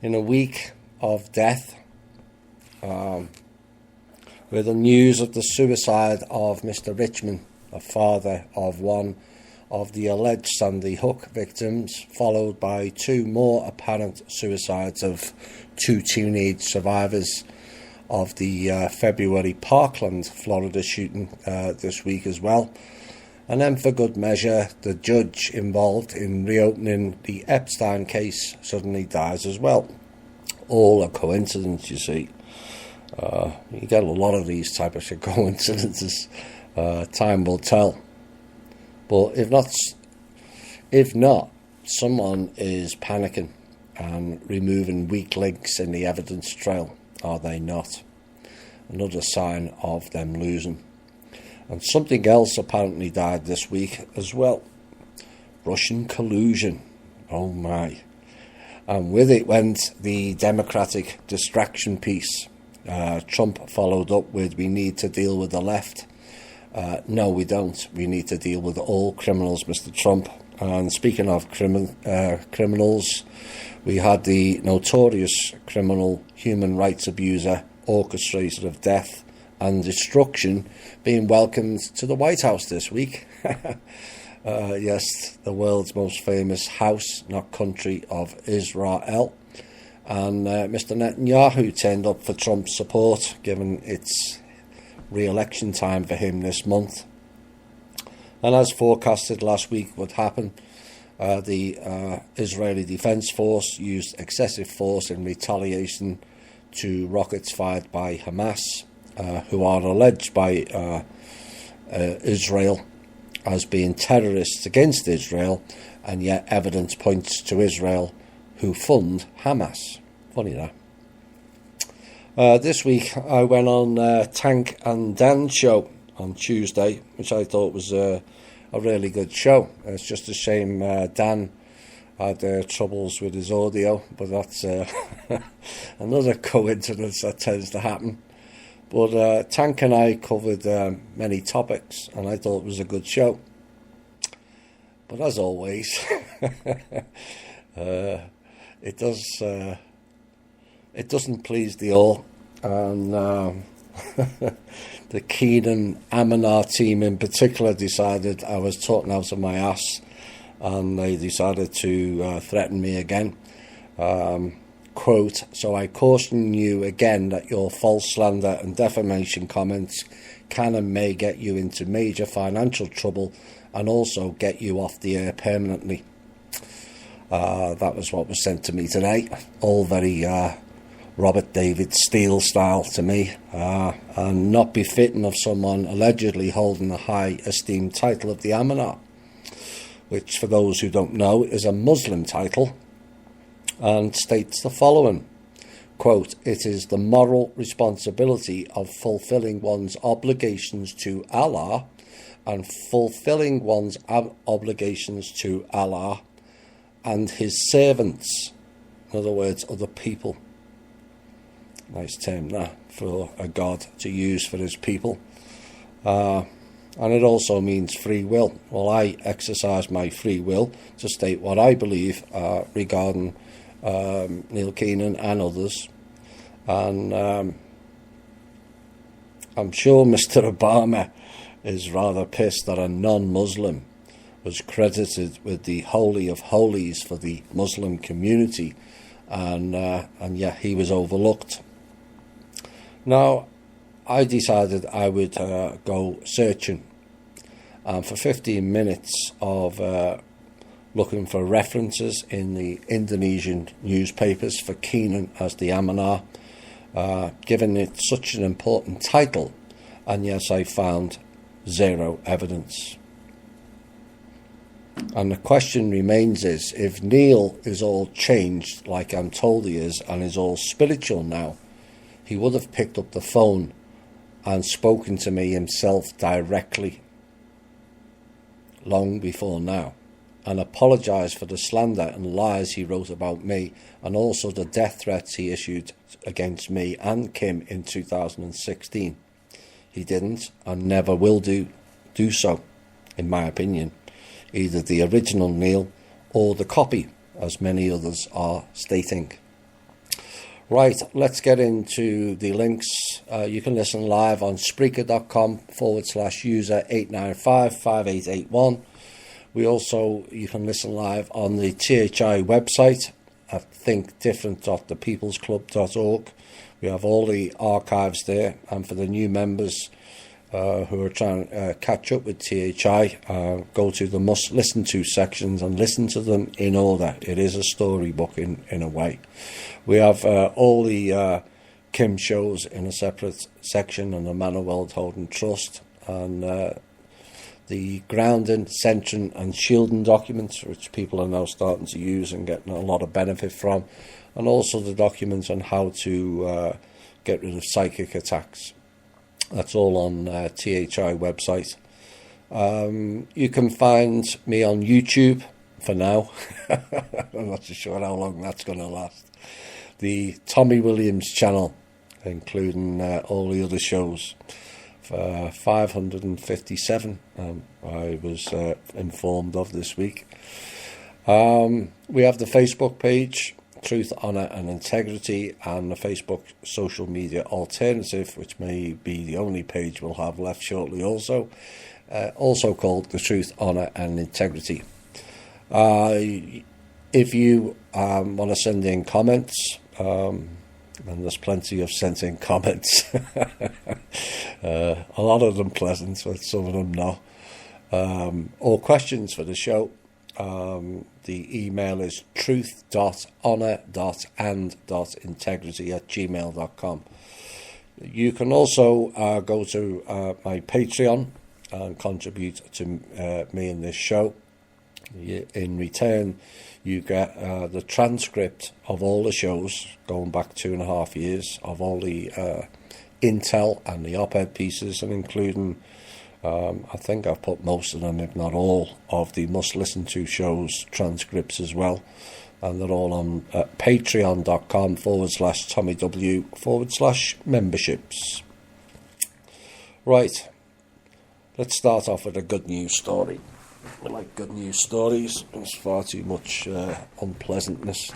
in a week of death, with the news of the suicide of Mr. Richmond, a father of one of the alleged Sandy Hook victims, followed by two more apparent suicides of two teenage survivors of the February Parkland, Florida shooting this week as well. And then, for good measure, the judge involved in reopening the Epstein case suddenly dies as well. All a coincidence, you see. You get a lot of these type of coincidences. Time will tell. But if not, someone is panicking and removing weak links in the evidence trail, are they not? Another sign of them losing. And something else apparently died this week as well. Russian collusion. Oh my. And with it went the Democratic distraction piece. Trump followed up with, we need to deal with the left. No, we don't. We need to deal with all criminals, Mr. Trump. And speaking of criminals, we had the notorious criminal human rights abuser, orchestrator of death and destruction, being welcomed to the White House this week. Yes, the world's most famous house, not country, of Israel. And Mr. Netanyahu turned up for Trump's support, given its re-election time for him this month. And as forecasted last week would happen, the Israeli Defense Force used excessive force in retaliation to rockets fired by Hamas, who are alleged by Israel as being terrorists against Israel, and yet evidence points to Israel, who fund Hamas. Funny that. This week I went on Tank and Dan's show on Tuesday, which I thought was a really good show. It's just a shame Dan had troubles with his audio, but that's another coincidence that tends to happen. But Tank and I covered many topics, and I thought it was a good show. But as always, it doesn't please the all, and the Keenan Amanar team in particular decided I was talking out of my ass, and they decided to threaten me again. Quote, so I caution you again that your false slander and defamation comments can and may get you into major financial trouble and also get you off the air permanently. That was what was sent to me today. All very Robert David Steele style to me, and not befitting of someone allegedly holding the high esteemed title of the Amanar, which, for those who don't know, is a Muslim title, and states the following, quote, it is the moral responsibility of fulfilling one's obligations to Allah and fulfilling one's obligations to Allah and his servants, in other words, other people. Nice term that for a God to use for his people. And it also means free will. Well, I exercise my free will to state what I believe regarding Neil Keenan and others. And I'm sure Mr. Obama is rather pissed that a non-Muslim was credited with the Holy of Holies for the Muslim community, and yet he was overlooked. Now, I decided I would go searching, and for 15 minutes of looking for references in the Indonesian newspapers for Keenan as the Amanar, given it such an important title, and yes, I found zero evidence. And the question remains is, if Neil is all changed like I'm told he is, and is all spiritual now, he would have picked up the phone and spoken to me himself directly long before now, and apologised for the slander and lies he wrote about me, and also the death threats he issued against me and Kim in 2016. He didn't and never will do so, in my opinion. Either the original Neil or the copy, as many others are stating. Right, let's get into the links. You can listen live on Spreaker.com/user 8955881. You can listen live on the THI website at thinkdifferent.thepeoplesclub.org. We have all the archives there, and for the new members who are trying to catch up with THI, go to the must listen to sections and listen to them in order. It is a storybook in a way. We have all the Kim shows in a separate section, and the Manor World Holding Trust, and the grounding, centering and shielding documents, which people are now starting to use and getting a lot of benefit from, and also the documents on how to get rid of psychic attacks. That's all on THI website. You can find me on YouTube for now. I'm not too sure how long that's going to last. The Tommy Williams channel, including all the other shows, for 557 I was informed of this week. We have the Facebook page, Truth, Honour and Integrity, and the Facebook social media alternative, which may be the only page we'll have left shortly, also called the Truth, Honour and Integrity. If you want to send in comments, and there's plenty of sent in comments, a lot of them pleasant, but some of them not, or questions for the show, the email is truth.honour.and.integrity@gmail.com. You can also go to my Patreon and contribute to me in this show. In return, you get the transcript of all the shows going back 2.5 years, of all the intel and the op-ed pieces, and including I think I've put most of them, if not all, of the must listen to shows transcripts as well, and they're all on patreon.com/TommyW/memberships. Right, let's start off with a good news story. I like good news stories. There's far too much unpleasantness.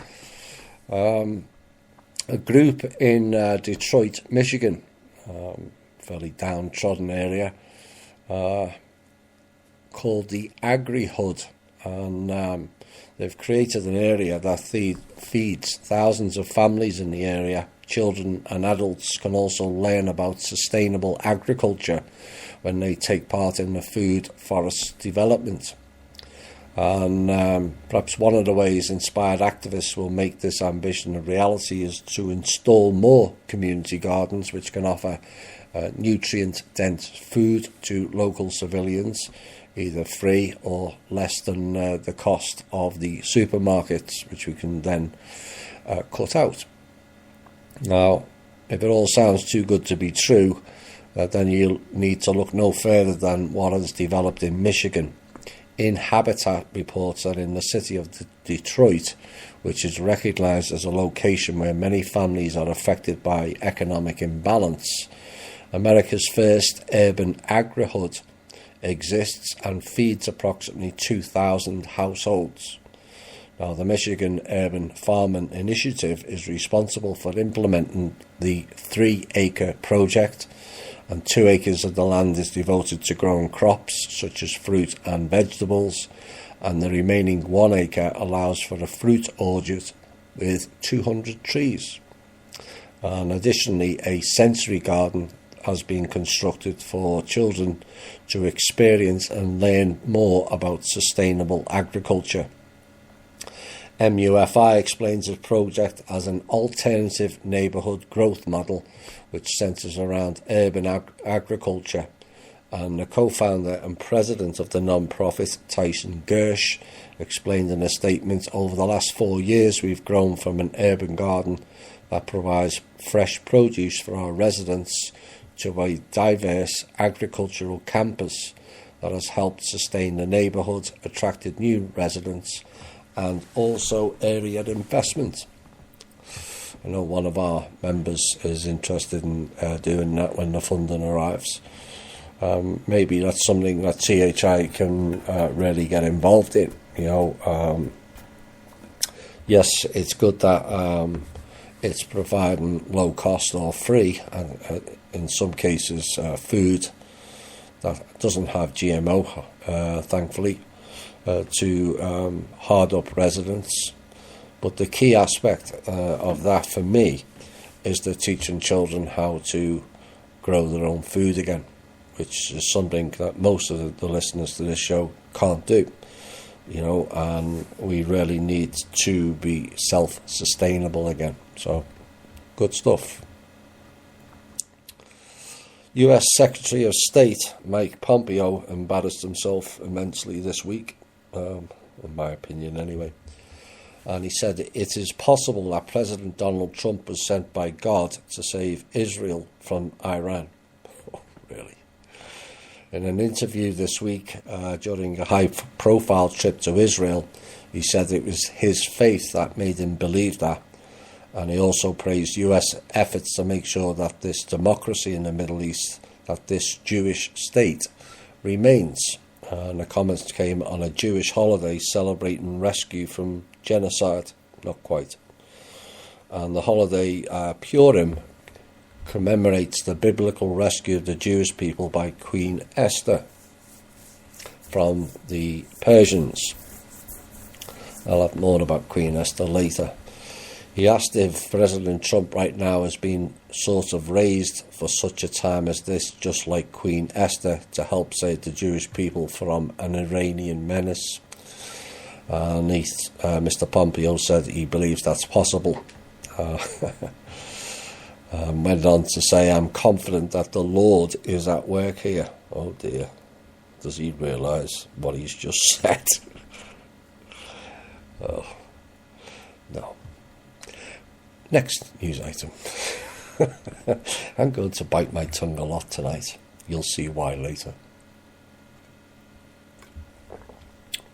A group in Detroit, Michigan, fairly downtrodden area, called the Agri-Hood, and they've created an area that feeds thousands of families in the area. Children and adults can also learn about sustainable agriculture when they take part in the food forest development. And perhaps one of the ways inspired activists will make this ambition a reality is to install more community gardens which can offer nutrient-dense food to local civilians, either free or less than the cost of the supermarkets, which we can then cut out. Now, if it all sounds too good to be true, then you'll need to look no further than what has developed in Michigan. Inhabitat reports that in the city of Detroit, which is recognised as a location where many families are affected by economic imbalance, America's first urban agri-hood exists and feeds approximately 2,000 households. Now, the Michigan Urban Farming Initiative is responsible for implementing the 3-acre project, and 2 acres of the land is devoted to growing crops such as fruit and vegetables, and the remaining 1 acre allows for a fruit orchard with 200 trees. And additionally, a sensory garden has been constructed for children to experience and learn more about sustainable agriculture. MUFI explains the project as an alternative neighbourhood growth model which centres around urban agriculture, and the co-founder and president of the non-profit, Tyson Gersh, explained in a statement, "Over the last 4 years we've grown from an urban garden that provides fresh produce for our residents to a diverse agricultural campus that has helped sustain the neighbourhood, attracted new residents, and also area investment." I know one of our members is interested in doing that when the funding arrives. Maybe that's something that THI can really get involved in. Yes, it's good that it's providing low cost or free, and in some cases food that doesn't have GMO, thankfully, to hard-up residents. But the key aspect of that for me is the teaching children how to grow their own food again, which is something that most of the listeners to this show can't do, and we really need to be self-sustainable again. So, good stuff. US Secretary of State Mike Pompeo embarrassed himself immensely this week, in my opinion anyway. And he said it is possible that President Donald Trump was sent by God to save Israel from Iran. Oh, really? In an interview this week during a high-profile trip to Israel, he said it was his faith that made him believe that. And he also praised US efforts to make sure that this democracy in the Middle East, that this Jewish state, remains. And the comments came on a Jewish holiday celebrating rescue from genocide. Not quite. And the holiday Purim commemorates the biblical rescue of the Jewish people by Queen Esther from the Persians. I'll have more about Queen Esther later. He asked if President Trump right now has been sort of raised for such a time as this, just like Queen Esther, to help save the Jewish people from an Iranian menace. And Mr. Pompeo said he believes that's possible. Went on to say, I'm confident that the Lord is at work here. Oh dear. Does he realise what he's just said? Oh, no. Next news item. I'm going to bite my tongue a lot tonight. You'll see why later.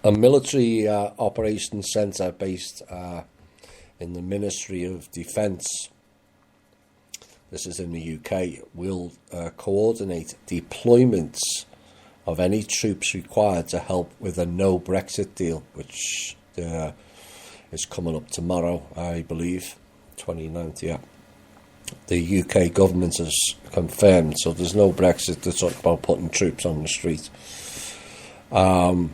A military operations centre based in the Ministry of Defence, this is in the UK, will coordinate deployments of any troops required to help with a no-Brexit deal, which is coming up tomorrow, I believe. 29th, yeah. The UK government has confirmed, so there's no Brexit to talk about putting troops on the street. And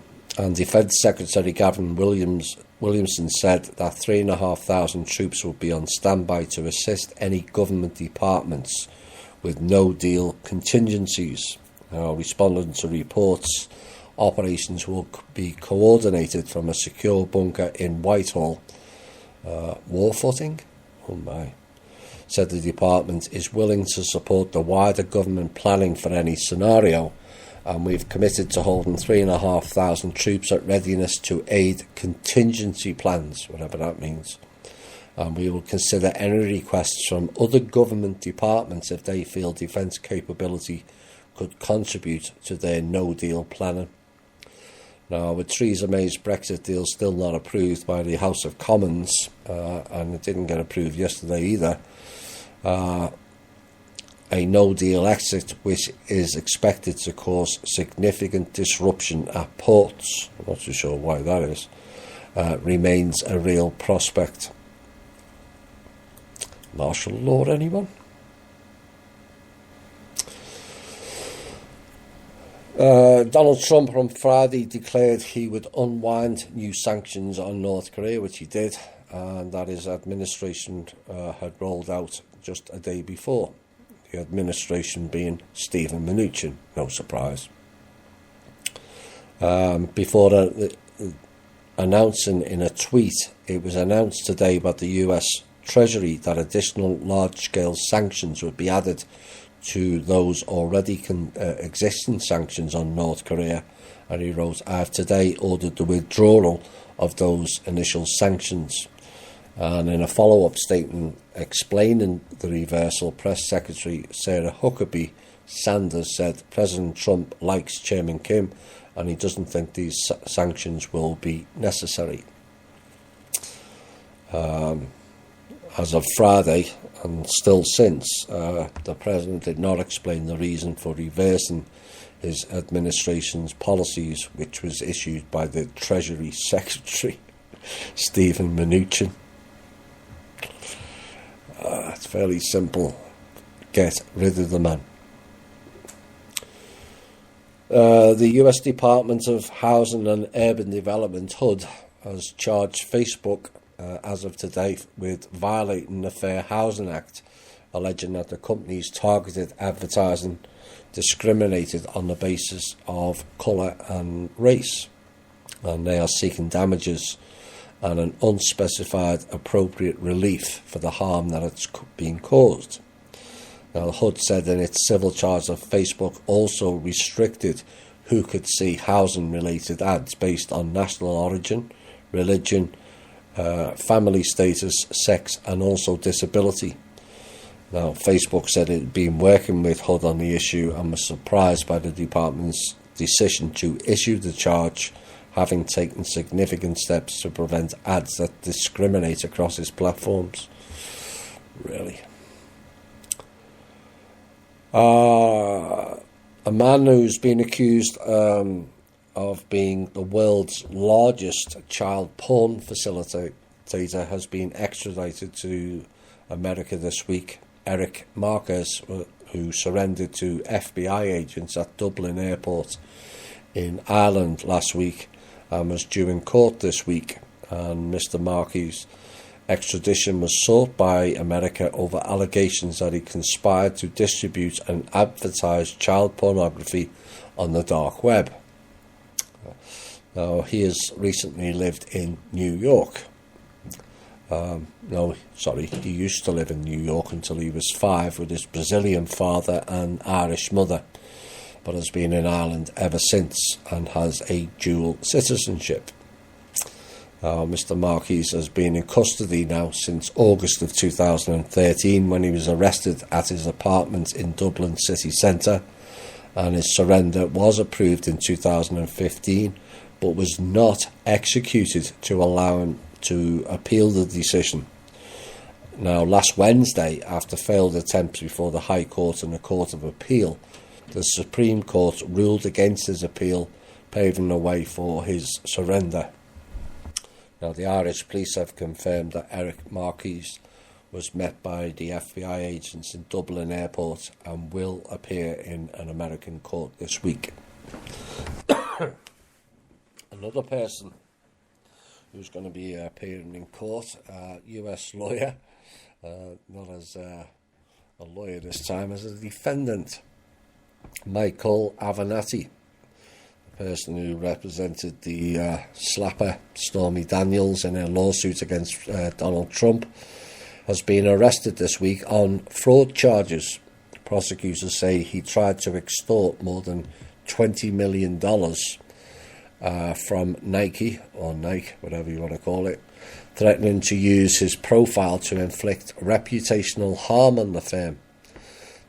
Defence Secretary Gavin Williamson said that 3,500 troops will be on standby to assist any government departments with no-deal contingencies. Responding to reports, operations will be coordinated from a secure bunker in Whitehall. War footing? Oh my. Said the department is willing to support the wider government planning for any scenario, and we've committed to holding 3,500 troops at readiness to aid contingency plans, whatever that means. And we will consider any requests from other government departments if they feel defence capability could contribute to their no-deal planning. Now, with Theresa May's Brexit deal still not approved by the House of Commons, and it didn't get approved yesterday either, a no-deal exit, which is expected to cause significant disruption at ports, I'm not too sure why that is, remains a real prospect. Martial law, anyone? Donald Trump on Friday declared he would unwind new sanctions on North Korea, which he did, and that his administration had rolled out just a day before. The administration being Stephen Mnuchin, no surprise. Before announcing in a tweet, it was announced today by the US Treasury that additional large-scale sanctions would be added to those already existing sanctions on North Korea, and he wrote, I have today ordered the withdrawal of those initial sanctions. And in a follow-up statement explaining the reversal, Press Secretary Sarah Huckabee Sanders said President Trump likes Chairman Kim and he doesn't think these sanctions will be necessary. As of Friday, and still since, the President did not explain the reason for reversing his administration's policies, which was issued by the Treasury Secretary, Stephen Mnuchin. It's fairly simple. Get rid of the man. The US Department of Housing and Urban Development, HUD, has charged Facebook as of today with violating the Fair Housing Act, alleging that the company's targeted advertising discriminated on the basis of colour and race, and they are seeking damages and an unspecified appropriate relief for the harm that it's been caused. Now, HUD said in its civil charge that Facebook also restricted who could see housing-related ads based on national origin, religion, family status, sex, and also disability. Now, Facebook said it had been working with HUD on the issue and was surprised by the department's decision to issue the charge, having taken significant steps to prevent ads that discriminate across its platforms. Really. A man who's been accused of being the world's largest child porn facilitator has been extradited to America this week. Eric Marquez, who surrendered to FBI agents at Dublin Airport in Ireland last week, was due in court this week, and Mr. Marquez' extradition was sought by America over allegations that he conspired to distribute and advertise child pornography on the dark web. Now, he has recently lived in New York. He used to live in New York until he was 5 with his Brazilian father and Irish mother, but has been in Ireland ever since and has a dual citizenship. Mr. Marquez has been in custody now since August of 2013, when he was arrested at his apartment in Dublin city centre, and his surrender was approved in 2015 but was not executed to allow him to appeal the decision. Now, last Wednesday, after failed attempts before the High Court and the Court of Appeal, the Supreme Court ruled against his appeal, paving the way for his surrender. Now, the Irish police have confirmed that Eric Marquez was met by the FBI agents in Dublin Airport and will appear in an American court this week. Another person who's going to be appearing in court, US lawyer, not as a lawyer this time, as a defendant, Michael Avenatti, the person who represented the slapper Stormy Daniels in a lawsuit against Donald Trump, has been arrested this week on fraud charges. Prosecutors say he tried to extort more than $20 million from Nike, or Nike, whatever you want to call it, threatening to use his profile to inflict reputational harm on the firm.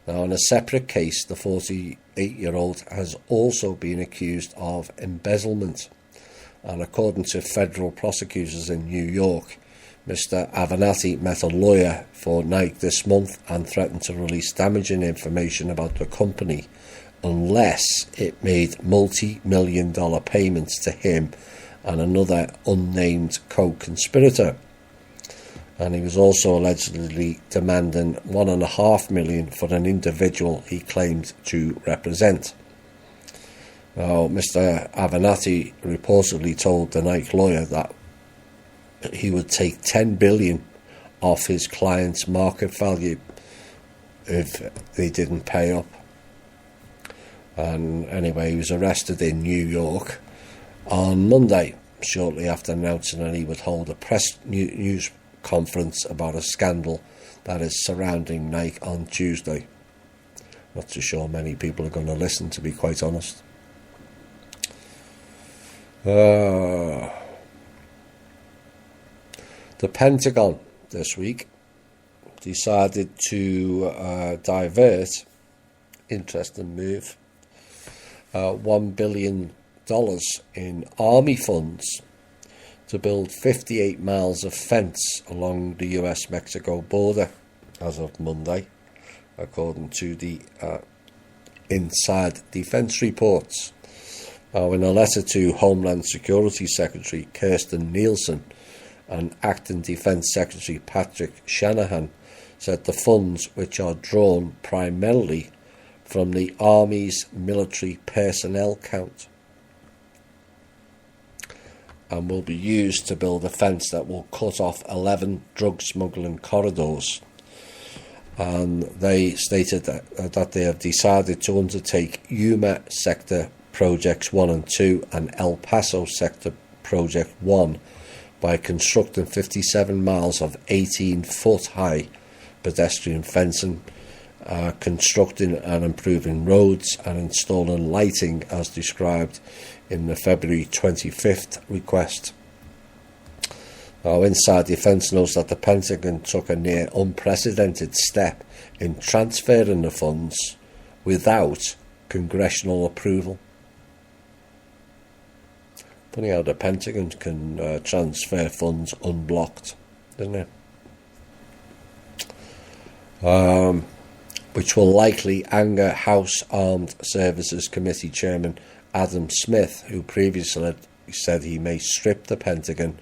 Now, in a separate case, the 48-year-old has also been accused of embezzlement, and according to federal prosecutors in New York, Mr. Avenatti met a lawyer for Nike this month and threatened to release damaging information about the company unless it made multi-million-dollar payments to him and another unnamed co-conspirator. And he was also allegedly demanding $1.5 million for an individual he claimed to represent. Now, Mr. Avenatti reportedly told the Nike lawyer that he would take $10 billion off his client's market value if they didn't pay up. And anyway, he was arrested in New York on Monday, shortly after announcing that he would hold a press news conference about a scandal that is surrounding Nike on Tuesday. Not too sure many people are going to listen, to be quite honest. The Pentagon this week decided to divert, interesting move, $1 billion in army funds to build 58 miles of fence along the US-Mexico border as of Monday, according to the Inside Defense reports. In a letter to Homeland Security Secretary Kirstjen Nielsen and Acting Defense Secretary Patrick Shanahan, said the funds, which are drawn primarily from the Army's military personnel count and will be used to build a fence that will cut off 11 drug smuggling corridors. And they stated that they have decided to undertake Yuma Sector Projects 1 and 2 and El Paso Sector Project 1 by constructing 57 miles of 18-foot high pedestrian fencing, constructing and improving roads, and installing lighting as described in the February 25th request. Now, Inside Defense notes that the Pentagon took a near unprecedented step in transferring the funds without congressional approval. Funny how the Pentagon can transfer funds unblocked, isn't it? Which will likely anger House Armed Services Committee Chairman Adam Smith, who previously said he may strip the Pentagon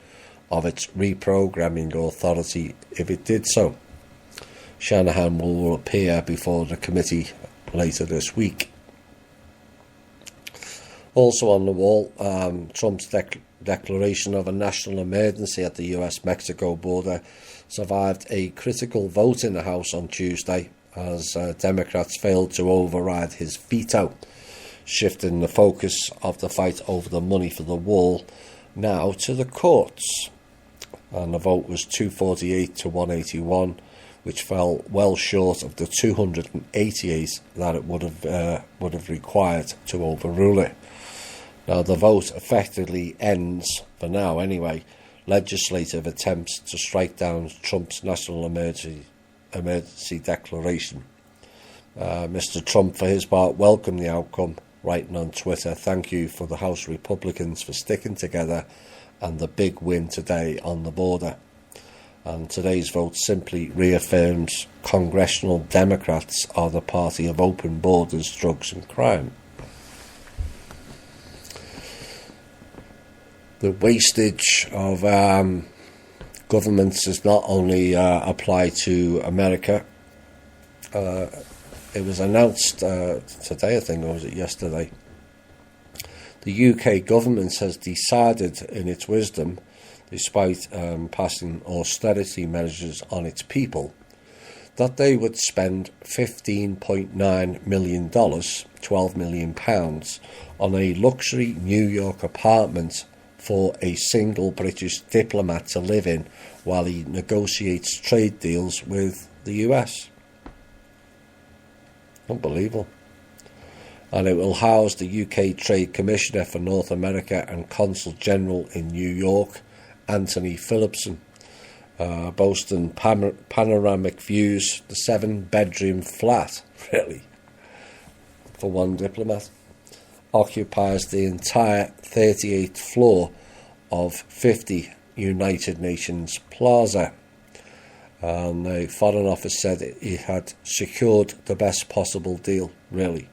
of its reprogramming authority if it did so. Shanahan will appear before the committee later this week. Also on the wall, Trump's declaration of a national emergency at the US-Mexico border survived a critical vote in the House on Tuesday as Democrats failed to override his veto, shifting the focus of the fight over the money for the wall now to the courts. And the vote was 248 to 181, which fell well short of the 288 that it would have required to overrule it. Now, the vote effectively ends, for now anyway, legislative attempts to strike down Trump's national emergency declaration. Mr. Trump, for his part, welcomed the outcome, writing on Twitter, "Thank you for the House Republicans for sticking together and the big win today on the border." And today's vote simply reaffirms congressional Democrats are the party of open borders, drugs and crime. The wastage of governments does not only apply to America. It was announced today, I think, or was it yesterday? The UK government has decided in its wisdom, despite passing austerity measures on its people, that they would spend $15.9 million, £12 million, on a luxury New York apartment for a single British diplomat to live in while he negotiates trade deals with the US. Unbelievable. And it will house the UK Trade Commissioner for North America and Consul General in New York, Anthony Phillipson, boasting panoramic views, the 7-bedroom flat, really, for one diplomat, occupies the entire 38th floor of 50 United Nations Plaza. And the Foreign Office said it had secured the best possible deal, really.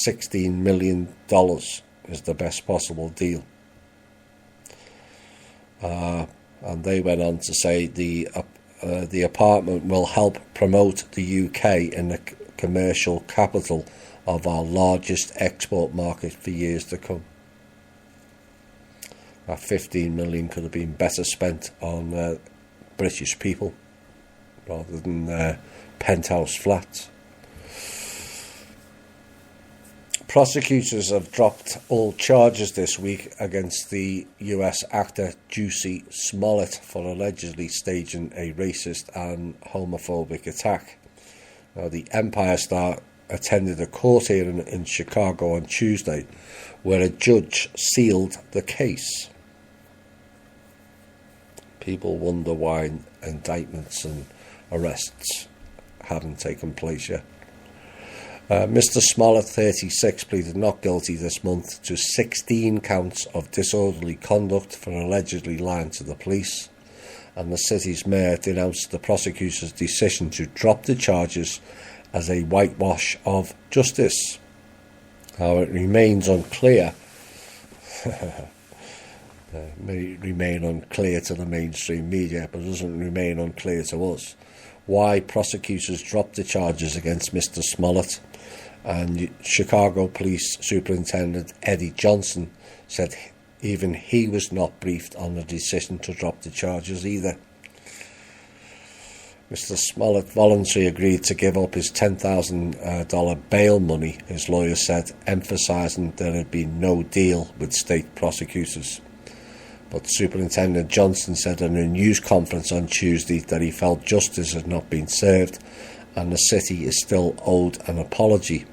$16 million is the best possible deal. And they went on to say the apartment will help promote the UK in the commercial capital of our largest export market for years to come. That 15 million could have been better spent on British people rather than penthouse flats. Prosecutors have dropped all charges this week against the US actor Jussie Smollett for allegedly staging a racist and homophobic attack. Now, the Empire star attended a court hearing in Chicago on Tuesday where a judge sealed the case. People wonder why indictments and arrests haven't taken place yet. Mr. Smollett, 36, pleaded not guilty this month to 16 counts of disorderly conduct for allegedly lying to the police, and the city's mayor denounced the prosecutor's decision to drop the charges as a whitewash of justice. Now, it remains unclear, may remain unclear to the mainstream media, but it doesn't remain unclear to us why prosecutors dropped the charges against Mr. Smollett, and Chicago Police Superintendent Eddie Johnson said even he was not briefed on the decision to drop the charges either. Mr. Smollett voluntarily agreed to give up his $10,000 bail money, his lawyer said, emphasising there had been no deal with state prosecutors. But Superintendent Johnson said in a news conference on Tuesday that he felt justice had not been served and the city is still owed an apology.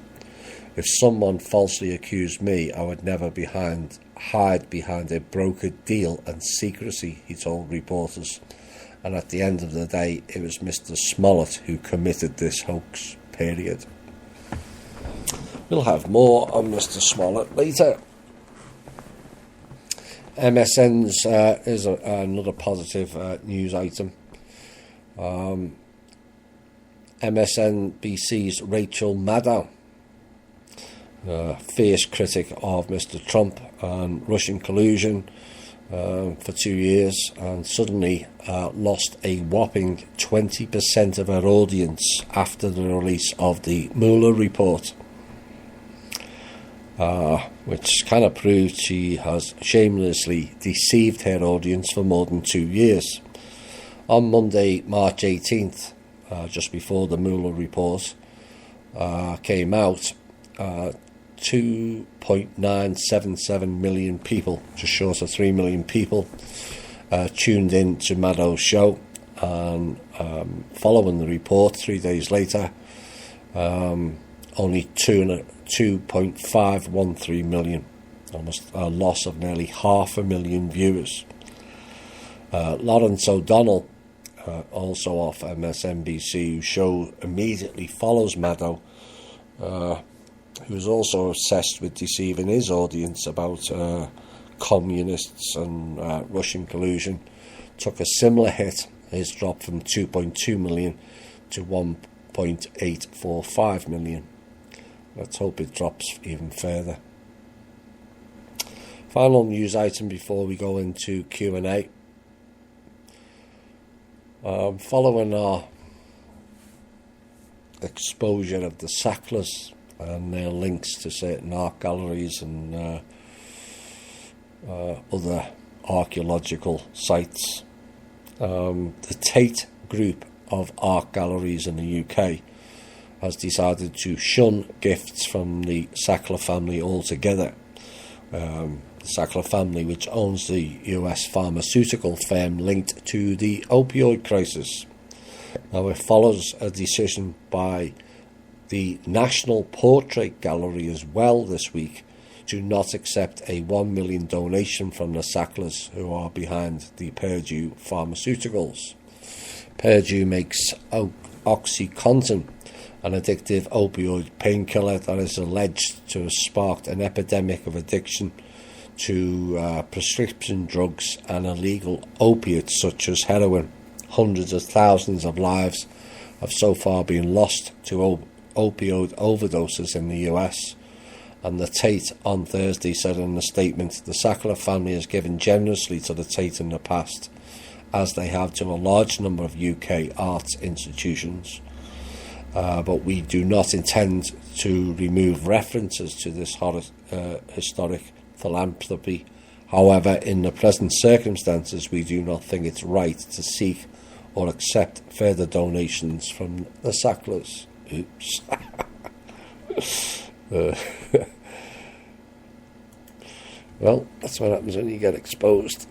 If someone falsely accused me, I would never hide behind a brokered deal and secrecy, he told reporters. And at the end of the day, it was Mr. Smollett who committed this hoax, period. We'll have more on Mr. Smollett later. MSN's is another positive news item. MSNBC's Rachel Maddow, fierce critic of Mr. Trump and Russian collusion for 2 years, and suddenly lost a whopping 20% of her audience after the release of the Mueller report, which kind of proved she has shamelessly deceived her audience for more than 2 years. On Monday, March 18th, just before the Mueller report came out, 2.977 million people, just short of 3 million people, tuned in to Maddow's show, and following the report 3 days later, only 2.513 million, almost a loss of nearly 500,000 viewers. Lawrence O'Donnell, also off MSNBC, whose show immediately follows Maddow, who was also obsessed with deceiving his audience about communists and Russian collusion, took a similar hit. His dropped from 2.2 million to 1.845 million. Let's hope it drops even further. Final news item before we go into Q&A. Following our exposure of the Sacklers and their links to certain art galleries and other archaeological sites, the Tate Group of art galleries in the UK has decided to shun gifts from the Sackler family altogether. The Sackler family, which owns the US pharmaceutical firm linked to the opioid crisis. Now, it follows a decision by the National Portrait Gallery as well this week to not accept a $1 million donation from the Sacklers, who are behind the Purdue Pharmaceuticals. Purdue makes OxyContin, an addictive opioid painkiller that is alleged to have sparked an epidemic of addiction to prescription drugs and illegal opiates such as heroin. Hundreds of thousands of lives have so far been lost to opioid overdoses in the US. And the Tate on Thursday said in a statement, the Sackler family has given generously to the Tate in the past, as they have to a large number of UK arts institutions. But we do not intend to remove references to this historic philanthropy. However, in the present circumstances, we do not think it's right to seek or accept further donations from the Sacklers. Oops. Well, that's what happens when you get exposed.